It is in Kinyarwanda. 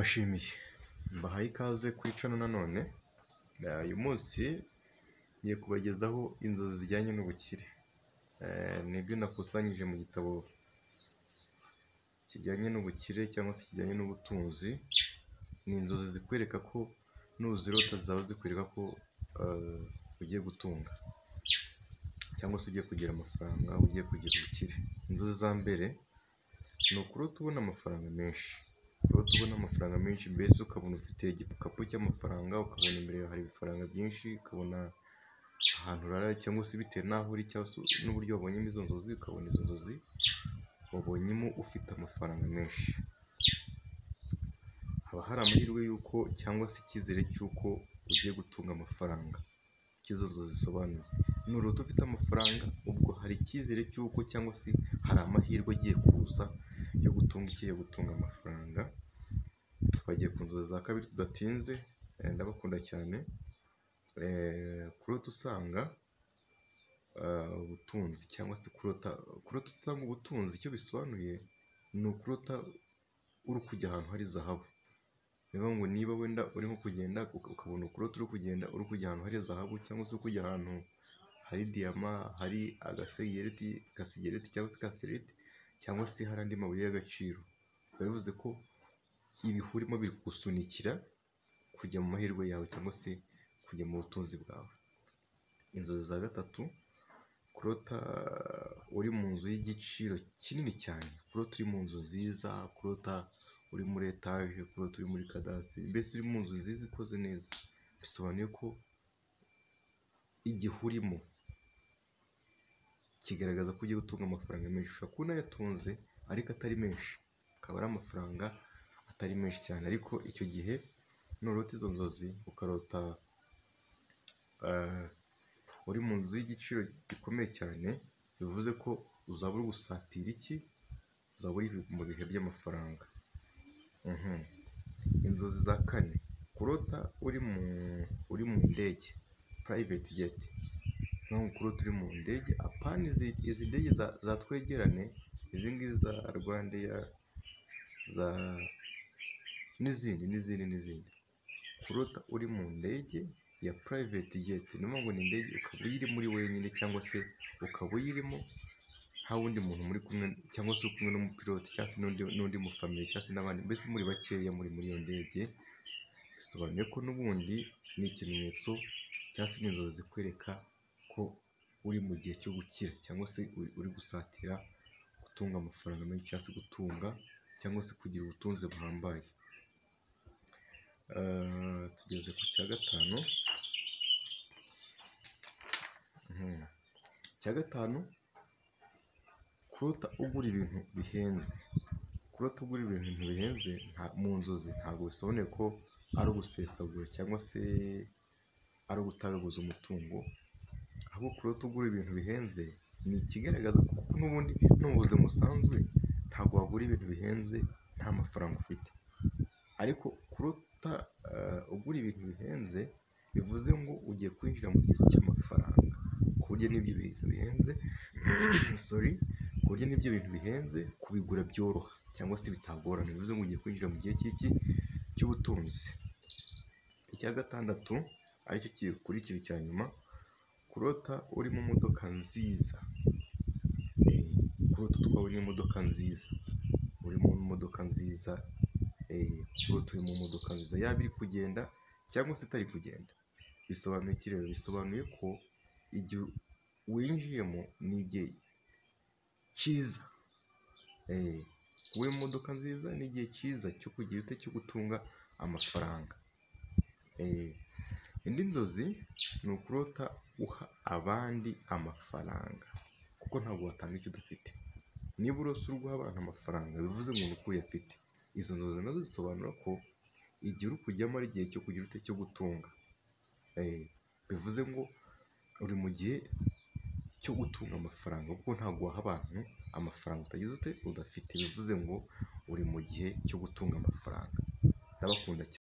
Ndabashimiye mbahaye ikaze kuri channel nanone. Uyu munsi ngiye kubagezaho inzozi zijyanye n'ubukire. Nibyo nakusanyije mu gitabo kijyanye n'ubukire cyangwa se kijyanye n'ubutunzi. Ni inzozi zikwereka ko nuzirota zaba zikwereka ko ugiye gutunga cyangwa se ugiye kugira amafaranga, ugiye kugira ubukire. Inzozi za mbere ni ukurota ubona amafaranga menshi. Urota ubona amafaranga menshi, mbese ukabona ufite igikapu cy'amafaranga, ukabona imbere yawe hari ibifaranga byinshi, ukabona ahantu urara cyangwa se bitewe n'aho uri cyangwa se n'uburyo wabonyemo izo nzozi, ukabona izo nzozi wabonyemo ufite amafaranga menshi. Haba hari amahirwe y'uko cyangwa se icyizere cy'uko ugiye gutunga amafaranga. Icyo izo nzozi zisobanuye, nurota ufite amafaranga ubwo hari icyizere cy'uko cyangwa se hari amahirwe agiye kuza yo gutunga ikiye gutunga amafaranga. Twagiye ku nzozi za kabiri tudatinze. Ndabakunda cyane. Kurota usanga ubutunzi cyangwa se kurota usanga ubutunzi, icyo bisobanuye ni ukurota uri kujya ahantu hari zahabu. Niyo ngo niba wenda uri nko kugenda ukabona ukurota uri kugenda uri kujya ahantu hari zahabu, cyangwa se kujya ahantu hari diyama, hari agasigereti cyangwa se kasiterite, cyangwa se hari andi mabuye y'agaciro, biba bivuze ko ibihurimo biri kugusunikira kujya mu mahirwe yawe cyangwa se kujya mu butunzi bwawe. Inzozi za gatatu, kurota uri mu nzu y'igiciro kinini cyane, kurota uri mu nzu nziza, kurota uri muri etaje, kurota uri muri kadasiteri, mbese uri mu nzu nziza ikoze neza. Bisobanuye ko igihe urimo kigaragaza ko ugiye gutunga amafaranga menshi. Ushobora kuba unayatunze ariko atari menshi, akaba ari amafaranga atari menshi cyane. Ariko icyo gihe nurota izo nzozi ukarota uri mu nzu y'igiciro gikomeye cyane, bivuze ko uzaba uri gusatira iki? Uzaba uri mu bihe by'amafaranga. Inzozi za kane, kurota uri mu ndege, private jet. Nko kurota uri mu ndege, apana izi ndege za twegerane, izi ngizi za Rwandair n'izindi. Kurota uri mu ndege ya private jet, ni ngo ni indege ukaba uyirimo uri wenyine, cyangwa se ukaba uyirimo nta wundi muntu muri kumwe, cyangwa se uri kumwe n'umupilote cyangwa se n'undi mufamili cyangwa se n'abandi, mbese muri bakeya muri iyo ndege. Bisobanuye ko n'ubundi ni ikimenyetso cyangwa se n'inzozi zikwereka ko uri mu gihe cyo gukira, cyangwa se uri gusatira gutunga amafaranga menshi, cyangwa se gutunga cyangwa se kugira ubutunzi buhambaye. Tugeze ku cya gatanu. Icya gatanu, kurota ugura ibintu bihenze. Kurota ugura ibintu bihenze mu nzozi ntabwo bisobanuye ko ari ugusesagura cyangwa se ari ugutagaguza umutungo. Ahubwo kurota ugura ibintu bihenze ni ikigaragaza ko n'ubundi no mu buzima busanzwe ntabwo wagura ibintu bihenze nta mafaranga ufite. Ariko kurota ugura ibintu bihenze bivuze ngo ugiye kwinjira mu gihe cy'amafaranga, ku buryo n'ibyo bintu bihenze ku buryo n'ibyo bintu bihenze kubigura byoroha cyangwa se bitagorana. Bivuze ngo ugiye kwinjira mu gihe cy'ubutunzi. Icya gatandatu aricyo gikurikira icya nyuma, kurota uri mu modoka nziza. Kurota utwawe n'imodoka nziza, uri mu modoka nziza. Kurota uri mu modoka nziza, yaba iri kugenda cyangwa se itari kugenda. Bisobanuye iki rero? Bisobanuye ko igihe winjiyemo ni igihe cyiza. Uri mu modoka nziza ni igihe cyiza cyo kugira ute, cyo gutunga amafaranga. Indi nzozi ni ukurota uha abandi amafaranga, kuko ntabwo watanga icyo udafite. Niba urose uri guha abantu amafaranga, bivuze ngo ni uko uyafite. Izo nzozi nazo zisobanura ko igihe uri kujyamo ari igihe cyo kugira ute, cyo gutunga. Bivuze ngo uri mu gihe cyo gutunga amafaranga, kuko ntabwo waha abantu amafaranga utagize ute, udafite. Bivuze ngo uri mu gihe cyo gutunga amafaranga. Ndabakunda cyane.